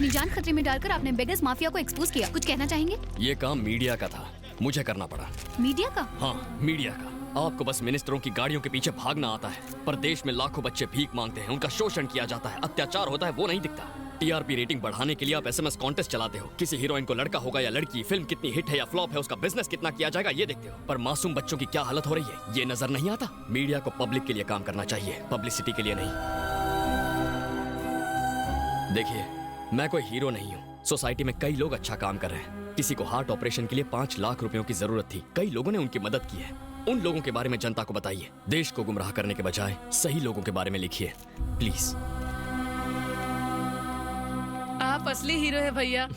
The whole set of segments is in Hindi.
अपनी जान खतरे में डालकर आपने बेगर्स माफिया को एक्सपोज किया। कुछ कहना चाहेंगे? ये काम मीडिया का था, मुझे करना पड़ा। मीडिया का? हाँ, मीडिया का। आपको बस मिनिस्टरों की गाड़ियों के पीछे भागना आता है, पर देश में लाखों बच्चे भीख मांगते हैं, उनका शोषण किया जाता है, अत्याचार होता है, वो नहीं दिखता। टीआरपी रेटिंग बढ़ाने के लिए आप एसएमएस कॉन्टेस्ट चलाते हो। किसी हीरोइन को लड़का होगा या लड़की, फिल्म कितनी हिट है या फ्लॉप है, उसका बिजनेस कितना किया जाएगा ये देखते हो। पर मासूम बच्चों की क्या हालत हो रही है ये नजर नहीं आता। मीडिया को पब्लिक के लिए काम करना चाहिए, पब्लिसिटी के लिए नहीं। देखिए, मैं कोई हीरो नहीं हूँ। सोसाइटी में कई लोग अच्छा काम कर रहे हैं। किसी को हार्ट ऑपरेशन के लिए 5 लाख रुपयों की जरूरत थी, कई लोगों ने उनकी मदद की है। उन लोगों के बारे में जनता को बताइए। देश को गुमराह करने के बजाय सही लोगों के बारे में लिखिए, प्लीज। आप असली हीरो है भैया।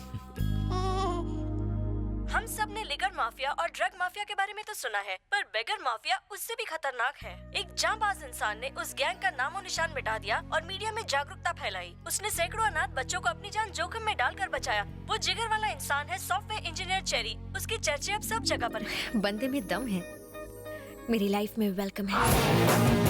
हम सब ने लिकर माफिया और ड्रग माफिया के बारे में तो सुना है, पर बेगर माफिया उससे भी खतरनाक है। एक जांबाज इंसान ने उस गैंग का नामो निशान मिटा दिया और मीडिया में जागरूकता फैलाई। उसने सैकड़ों अनाथ बच्चों को अपनी जान जोखिम में डालकर बचाया। वो जिगर वाला इंसान है सॉफ्टवेयर इंजीनियर चेरी। उसकी चर्चे अब सब जगह पर है। बंदे में दम है, मेरी लाइफ में वेलकम है।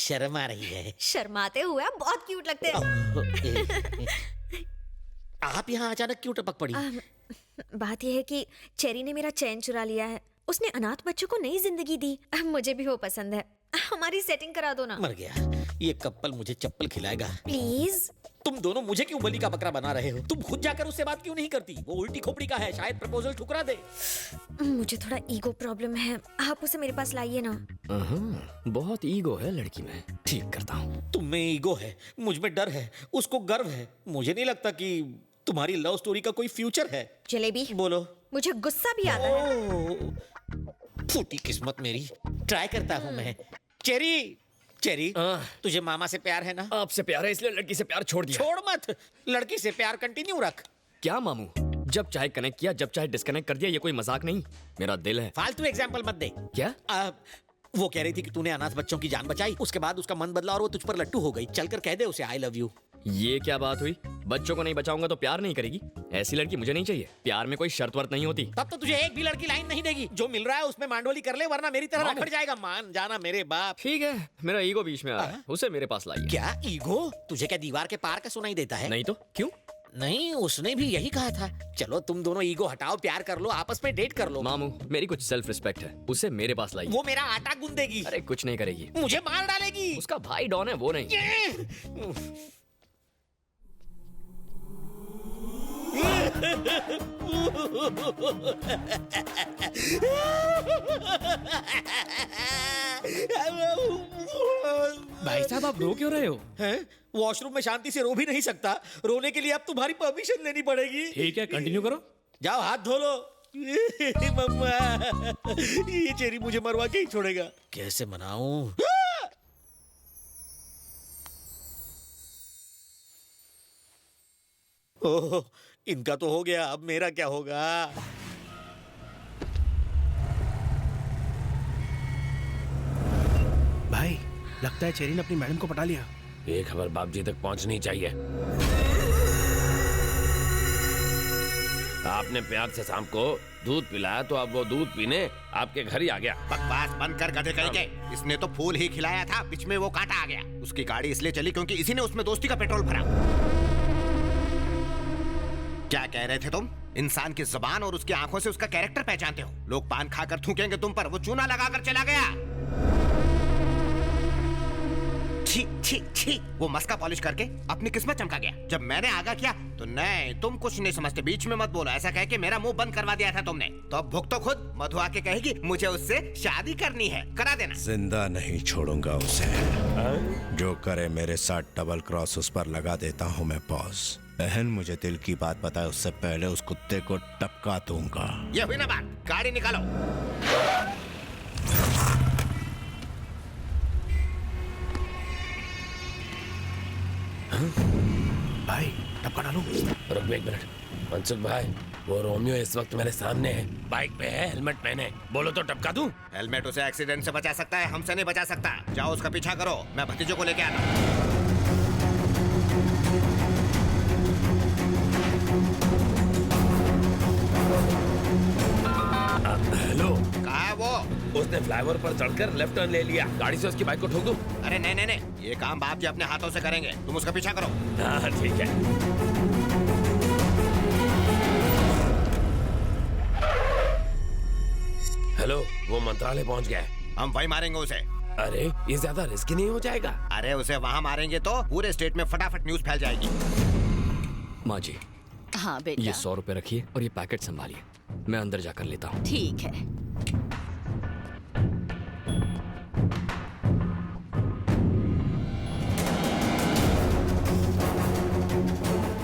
शर्म आ रही है। शर्माते हुए आप बहुत क्यूट लगते हैं। आप यहाँ अचानक क्यों टपक पड़ी? बात यह है कि चेरी ने मेरा चैन चुरा लिया है। उसने अनाथ बच्चों को नई जिंदगी दी। मुझे भी वो पसंद है। हमारी सेटिंग करा दो ना। मर गया, ये कपल मुझे चप्पल खिलाएगा। प्लीज। तुम दोनों मुझे क्यों बलि का बकरा बना रहे हो? तुम खुद जाकर उससे बात क्यों नहीं करती? वो उल्टी खोपड़ी का है, शायद प्रपोजल ठुकरा दे। मुझे थोड़ा ईगो प्रॉब्लम है, आप उसे मेरे पास लाइए ना। बहुत ईगो है लड़की में, ठीक करता हूँ। तुम में ईगो है, मुझ में डर है, उसको गर्व है। मुझे नहीं लगता कि तुम्हारी लव स्टोरी का कोई फ्यूचर है। जलेबी बोलो। मुझे गुस्सा भी आता है। फूटी किस्मत मेरी। ट्राई करता हूँ मैं। चेरी, चेरी, तुझे मामा से प्यार है ना? आपसे प्यार है इसलिए लड़की से प्यार छोड़ दिया। छोड़ मत, लड़की से प्यार कंटिन्यू रख। क्या मामू, जब चाहे कनेक्ट किया, जब चाहे डिस्कनेक्ट कर दिया, ये कोई मजाक नहीं। मेरा दिल है। फालतू एग्जाम्पल मत दे। क्या? वो कह रही थी कि तूने अनाथ बच्चों की जान बचाई, उसके बाद उसका मन बदला और वो तुझ पर लट्टू हो गई। चलकर कह दे उसे आई लव यू। ये क्या बात हुई? बच्चों को नहीं बचाऊंगा तो प्यार नहीं करेगी? ऐसी लड़की मुझे नहीं चाहिए। प्यार में कोई शर्त वर्त नहीं होती। तब तो तुझे एक भी लड़की लाइन नहीं देगी। जो मिल रहा है उसमें मांडोली कर ले, वरना मेरी तरह रखड़ जाएगा। मान जाना मेरे बाप। ठीक है, मेरा ईगो बीच में आ रहा है, उसे मेरे पास लाइए। क्या ईगो? तुझे क्या दीवार के पार का सुनाई देता है? नहीं तो क्यों? नहीं, उसने भी यही कहा था। चलो तुम दोनों ईगो हटाओ, प्यार कर लो, आपस में डेट कर लो। मामू, मेरी कुछ सेल्फ रिस्पेक्ट है, उसे मेरे पास लाइए। वो मेरा आटा गूंदेगी। अरे कुछ नहीं करेगी, मुझे मार डालेगी। उसका भाई डॉन है, वो नहीं। भाई साहब, आप रो क्यों रहे हो? हैं? वॉशरूम में शांति से रो भी नहीं सकता। रोने के लिए अब तुम्हारी परमिशन लेनी पड़ेगी। ठीक है, कंटिन्यू करो। जाओ हाथ धो लो। मम्मा, ये चेरी मुझे मरवा के ही छोड़ेगा। कैसे मनाऊं? ओह, इनका तो हो गया, अब मेरा क्या होगा? भाई, लगता है चेरी ने अपनी मैडम को पटा लिया। ये खबर बाप जी तक पहुंचनी चाहिए। आपने प्यार से शाम को दूध पिलाया तो अब वो दूध पीने आपके घर ही आ गया। बकवास बंद कर गधे कहीं के। इसने तो फूल ही खिलाया था, बीच में वो कांटा आ गया। उसकी गाड़ी इसलिए चली क्योंकि इसी ने उसमें दोस्ती का पेट्रोल भरा। क्या कह रहे थे तुम? इंसान की जुबान और उसकी आंखों से उसका कैरेक्टर पहचानते हो। लोग पान खाकर थूकेंगे तुम पर, वो चूना लगाकर चला गया। छी छी छी, वो मस्का पॉलिश करके अपनी किस्मत चमका गया। जब मैंने आगा किया तो नहीं, तुम कुछ नहीं समझते, बीच में मत बोलो, ऐसा कह के मेरा मुंह बंद करवा दिया था तुमने। तो अब भुगतो खुद। मधु आके कहेगी मुझे उससे शादी करनी है, करा देना। जिंदा नहीं छोड़ूंगा उसे। जो करे मेरे साथ डबल क्रॉस उस पर लगा देता हूँ मैं बॉस। बहन मुझे दिल की बात बताए उससे पहले उस कुत्ते को टपका दूंगा। ये हुई ना बात, गाड़ी निकालो। भाई, टपका डालो। रुक एक मिनट। मनसुख भाई, वो रोमियो इस वक्त मेरे सामने है, बाइक पे है, हेलमेट पहने। बोलो तो टपका दूं? हेलमेट उसे एक्सीडेंट से बचा सकता है, हमसे नहीं बचा सकता। जाओ उसका पीछा करो, मैं भतीजे को लेके आता हूँ। हेलो, कहाँ है वो? उसने फ्लाईओवर पर चढ़कर लेफ्ट टर्न ले लिया। गाड़ी से उसकी बाइक को ठोक दूं? अरे नहीं नहीं नहीं, ये काम बाप जी अपने हाथों से करेंगे, तुम उसका पीछा करो। हाँ ठीक है। हेलो, वो मंत्रालय पहुंच गया है। हम वही मारेंगे उसे। अरे ये ज्यादा रिस्की नहीं हो जाएगा? अरे उसे वहाँ मारेंगे तो पूरे स्टेट में फटाफट न्यूज फैल जाएगी। माँ जी, हाँ बेटा, ये 100 रुपए रखिए और ये पैकेट संभालिए, मैं अंदर जाकर लेता हूँ। ठीक है।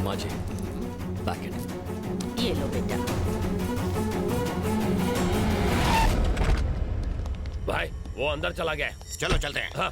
माँ जी, पैकेट। ये लो बेटा। भाई वो अंदर चला गया है। चलो चलते हैं। हाँ।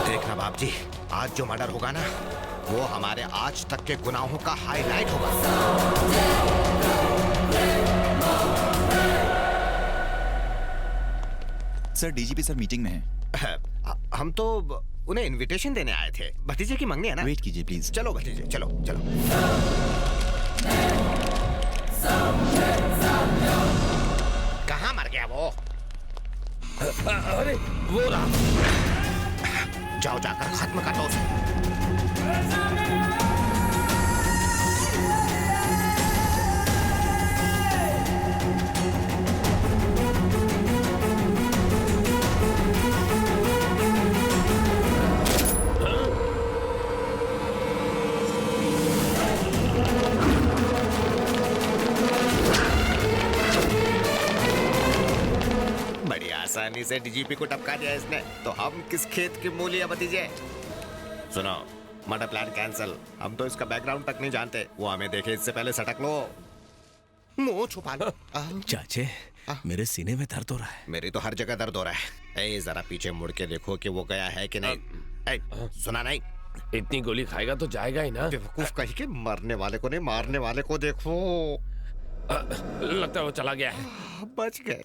देखना बाप जी, आज जो मर्डर होगा ना, वो हमारे आज तक के गुनाहों का हाईलाइट होगा। सर डीजीपी सर मीटिंग में है। हम तो उन्हें इनविटेशन देने आए थे। भतीजे की मंगनी है ना। वेट कीजिए प्लीज। चलो भतीजे, चलो चलो। कहाँ मर गया वो? अरे वो रहा। जाओ जाकर खत्म कर दो उसे। बड़ी आसानी से डीजीपी को टपका दिया इसने, तो हम किस खेत की मूली है भतीजे? सुनो, मर्डर प्लान कैंसिल। हम तो इसका बैकग्राउंड तक नहीं जानते। वो हमें देखे इससे पहले सटक लो। मुंह छुपा लो। चाचे, मेरे सीने में दर्द हो रहा है। मेरी तो हर जगह दर्द हो रहा है। ए, जरा पीछे मुड़ के देखो कि वो गया है कि नहीं। ए, सुना नहीं? इतनी गोली खाएगा तो जाएगा ही ना। बेवकूफ कहीं के, मरने वाले को नहीं, मारने वाले को देखो। लगता है वो चला गया है। बच गए।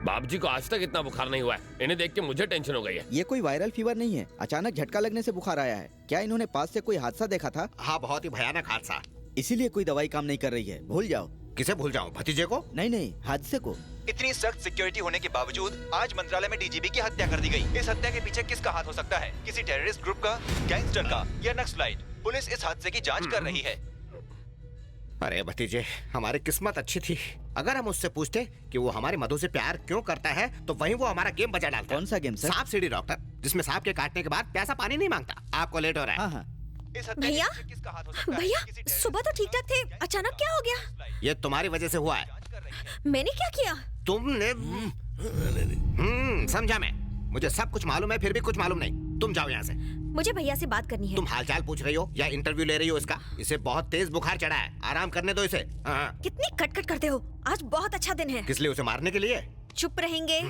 बाप जी को आज तक इतना बुखार नहीं हुआ है। इन्हें देख के मुझे टेंशन हो गई है। ये कोई वायरल फीवर नहीं है, अचानक झटका लगने से बुखार आया है। क्या इन्होंने पास से कोई हादसा देखा था? हाँ, बहुत ही भयानक हादसा। इसीलिए कोई दवाई काम नहीं कर रही है। भूल जाओ। किसे भूल जाऊं? भतीजे को? नहीं नहीं, हादसे को। इतनी सख्त सिक्योरिटी होने के बावजूद आज मंत्रालय में डीजीपी की हत्या कर दी गई। इस हत्या के पीछे किसका हाथ हो सकता है? किसी टेररिस्ट ग्रुप का, गैंगस्टर का या नक्सलाइट? पुलिस इस हादसे की जांच कर रही है। अरे भतीजे, हमारी किस्मत अच्छी थी। अगर हम उससे पूछते कि वो हमारे मधु से प्यार क्यों करता है, तो वहीं वो हमारा गेम बजा डालता। कौन सा गेम सर? सांप सीढ़ी डॉक्टर, जिसमें सांप के काटने के बाद प्यासा पानी नहीं मांगता। आपको लेट हो रहा है। हाँ हाँ। भैया, भैया सुबह तो ठीक ठाक थे, अचानक क्या हो गया? ये तुम्हारी वजह से हुआ है। मैंने क्या किया? तुमने समझा मैं। मुझे सब कुछ मालूम है, फिर भी कुछ मालूम नहीं। तुम जाओ यहाँ से। मुझे भैया से बात करनी है। तुम हालचाल पूछ रही हो या इंटरव्यू ले रही हो इसका? इसे बहुत तेज बुखार चढ़ा है, आराम करने दो इसे। हाँ। कितनी कटकट करते हो। आज बहुत अच्छा दिन है। किस लिए? उसे मारने के लिए? चुप रहेंगे?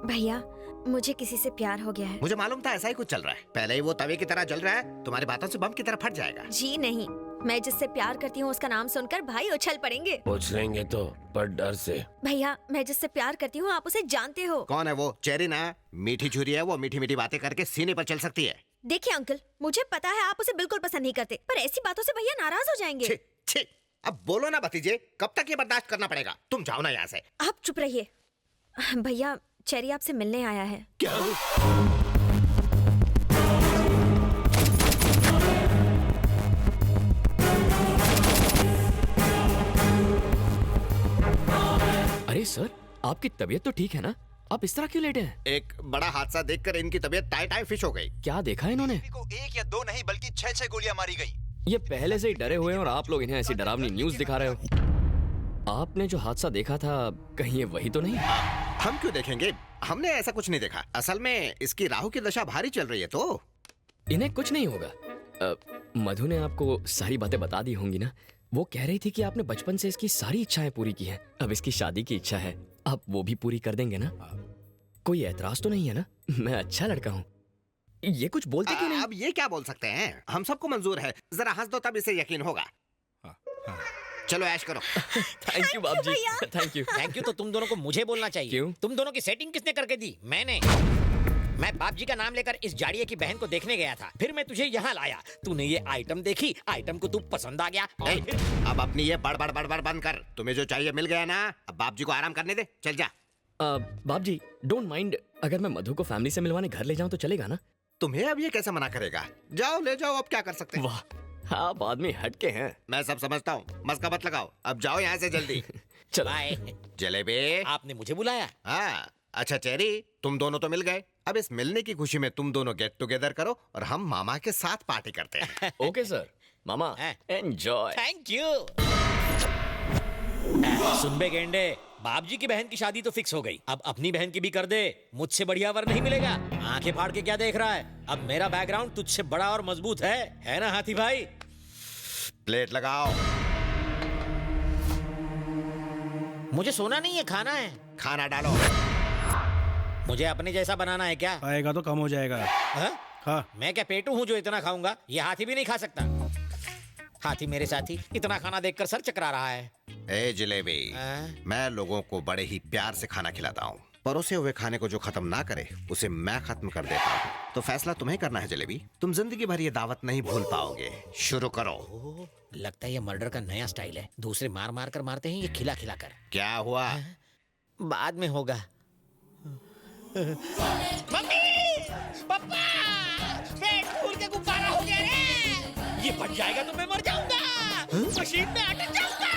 भैया, मुझे किसी से प्यार हो गया है। मुझे मालूम था ऐसा ही कुछ चल रहा है। पहले ही वो तवे की तरह जल रहा है, तुम्हारी बातों से बम की तरह फट जाएगा। जी नहीं, मैं जिससे प्यार करती हूँ उसका नाम सुनकर भाई उछल पड़ेंगे। उछलेंगे तो, पर डर से। भैया, मैं जिससे प्यार करती हूँ आप उसे जानते हो। कौन है वो? चेरी ना? मीठी छुरी है वो, मीठी मीठी बातें करके सीने पर चल सकती है। देखिए अंकल, मुझे पता है आप उसे बिल्कुल पसंद नहीं करते, पर ऐसी बातों से भैया नाराज हो जाएंगे। छी, छी, अब बोलो ना भतीजे, कब तक ये बर्दाश्त करना पड़ेगा? तुम जाओ ना यहाँ से। आप चुप रहिए। भैया, चेरी आपसे मिलने आया है। क्या? अरे सर, आपकी तबीयत तो ठीक है ना? आप इस तरह क्यों लेटे हैं? एक बड़ा हादसा देखकर इनकी तबीयत टाई टाई फिश हो गई। क्या देखा इन्होंने? को 1 या 2 नहीं बल्कि 6 गोलियां मारी गई। ये पहले से ही डरे हुए हैं और आप लोग इन्हें ऐसी डरावनी न्यूज़ दिखा रहे हो। आपने जो हादसा देखा था, कहीं ये वही तो नहीं? हम क्यों देखेंगे? हमने ऐसा कुछ नहीं देखा। असल में इसकी राहु की दशा भारी चल रही है तो इन्हें कुछ नहीं होगा। मधु ने आपको सारी बातें बता दी होंगी ना। वो कह रही थी कि आपने बचपन से इसकी सारी इच्छाएं पूरी की हैं। अब इसकी शादी की इच्छा है, आप वो भी पूरी कर देंगे ना? कोई ऐतराज तो नहीं है ना? मैं अच्छा लड़का हूँ। ये कुछ बोलते क्यों नहीं? अब ये क्या बोल सकते हैं, हम सबको मंजूर है। जरा हंस दो तब इसे यकीन होगा। चलो ऐश करो। थैंक यू बाप जी, थैंक यू। थैंक यू तो तुम दोनों को मुझे बोलना चाहिए। क्यों? तुम दोनों की सेटिंग किसने करके दी? मैंने। मैं बाप जी का नाम लेकर इस जाड़िये की बहन को देखने गया था, फिर मैं तुझे यहाँ लाया। तूने ये आइटम देखी, आइटम को तू पसंद आ गया। अब अपनी ये बड़ बंद कर। तुम्हें जो चाहिए मिल गया ना, अब बाप जी को आराम करने दे, चल जा। बाप जी डोंट माइंड, अगर मैं मधु को फैमिली से मिलवाने घर ले जाऊं तो चलेगा ना? तुम्हें अब ये कैसे मना करेगा? जाओ ले जाओ, अब क्या कर सकते हैं। वाह आप आदमी हटके हैं। मैं सब समझता हूँ, मस्का मत लगाओ। अब जाओ यहाँ से जल्दी। चलो। बाय। जलेबी, आपने मुझे बुलाया? हाँ। अच्छा चेरी, तुम दोनों तो मिल गए। अब इस मिलने की खुशी में तुम दोनों गेट टुगेदर करो और हम मामा के साथ पार्टी करते हैं। Okay sir. मामा एंजॉय। Thank you. सुन बे गेंडे, बाप जी की बहन की शादी तो फिक्स हो गई, अब अपनी बहन की भी कर दे। मुझसे बढ़िया वर नहीं मिलेगा। आंखें फाड़ के क्या देख रहा है? अब मेरा बैकग्राउंड तुझसे बड़ा और मजबूत है ना हाथी भाई? प्लेट लगाओ। मुझे सोना नहीं है, खाना है। खाना डालो। मुझे अपने जैसा बनाना है क्या? खाएगा तो कम हो जाएगा। हाँ? मैं क्या पेटू हूँ जो इतना खाऊंगा? ये हाथी भी नहीं खा सकता। हाथी मेरे साथी इतना खाना देखकर सर चकरा रहा है। ए जलेबी, मैं लोगों को बड़े ही प्यार से खाना खिलाता हूँ। परोसे हुए खाने को जो खत्म ना करे उसे मैं खत्म कर देता हूँ। तो फैसला तुम्हें करना है जलेबी। तुम जिंदगी भर ये दावत नहीं भूल पाओगे। शुरू करो। लगता है ये मर्डर का नया स्टाइल है। दूसरे मार मार कर मारते हैं, ये खिला खिला कर। क्या हुआ? बाद में होगा। मम्मी, पापा, पेट फूल के गुब्बारा हो गया रे। ये फट जाएगा तो मैं मर जाऊंगा। मशीन में अटक जाऊंगा।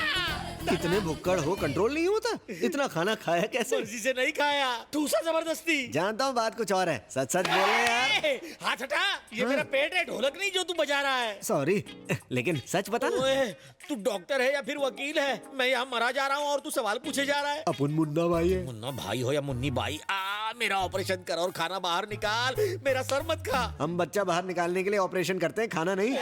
इतने भुक्कड़ हो, कंट्रोल नहीं होता? इतना खाना खाया कैसे? मर्जी से नहीं खाया, ठूसा जबरदस्ती। जानता हूँ बात कुछ और है, सच सच बोल रहे यार। हाथ हटा, ये मेरा पेट है, ढोलक नहीं जो तू बजा रहा है। सॉरी, लेकिन सच बता ना। ओए, तू डॉक्टर है या फिर वकील है? मैं यहाँ मरा जा रहा हूँ और तू सवाल पूछे जा रहा है। अपन मुन्ना भाई है। मुन्ना भाई हो या मुन्नी बाई, मेरा ऑपरेशन कर और खाना बाहर निकाल। मेरा सर मत खा। हम बच्चा बाहर निकालने के लिए ऑपरेशन करते हैं, खाना नहीं।